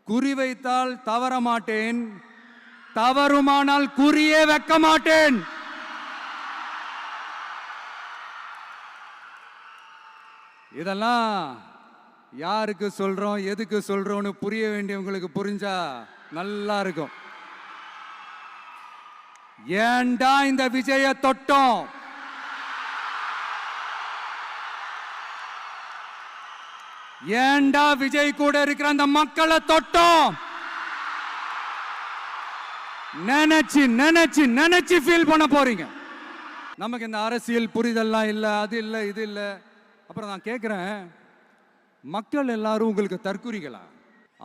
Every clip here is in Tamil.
குறி வைத்தால் தவற மாட்டேன், தவறுமானால் குறியே வைக்க மாட்டேன். இதெல்லாம் யாருக்கு சொல்றோம், எதுக்கு சொல்றோம்னு புரிய வேண்டியவங்களுக்கு புரிஞ்சா நல்லா இருக்கும். ஏண்டா இந்த விஜய தொட்டோம்? ஏண்டா விஜய் கூட இருக்கிற அந்த மக்களை தொட்டோம்? நினைச்சு நினைச்சு நினைச்சு ஃபீல் பண்ண போறீங்க. நமக்கு இந்த அரசியல் புரிதல்லாம் இல்ல, அது இல்ல, இது இல்ல. அப்புறம் நான் கேட்கிறேன், மக்கள் எல்லாரும் உங்களுக்கு தற்குறிகளா?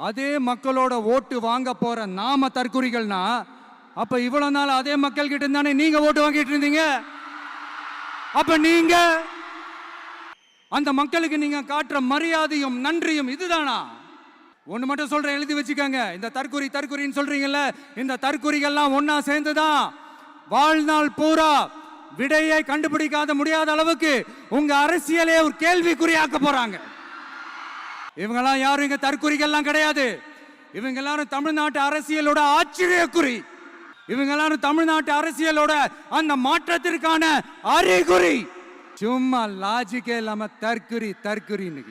அதே மக்களோட ஓட்டு வாங்க போற நாம தற்குறிகள்னா, அப்ப இவ்வளவு நாள் அதே மக்கள் கிட்ட தானே நீங்க ஓட்டு வாங்கிட்டு இருந்தீங்க. அப்ப நீங்க அந்த மக்களுக்கு நீங்க காட்டுற மரியாதையும் நன்றியும் இதுதானா? ஒண்ணு மட்டும் சொல்றேன், எழுதி வச்சுக்கோங்க. இந்த தற்குறி தற்குறின்னு சொல்றீங்கல்ல, இந்த தற்குறிகள்லாம் ஒன்னா சேர்ந்துதான் வாழ்நாள் பூரா விடையை கண்டுபிடிக்காத முடியாத அளவுக்கு உங்க அரசியலே ஒரு கேள்விக்குறியாக்க போறாங்க. இவங்கெல்லாம் யாரும் இங்க தற்குறிகள்லாம் கிடையாது. இவங்க எல்லாரும் தமிழ்நாட்டு அரசியலோட ஆச்சரியக்குறி. இவங்க எல்லாரும் தமிழ்நாட்டு அரசியலோட அந்த மாற்றத்திற்கான அறிகுறி. சும்மா லாஜிக்கே இல்லாம தற்குறி தற்குறின்னு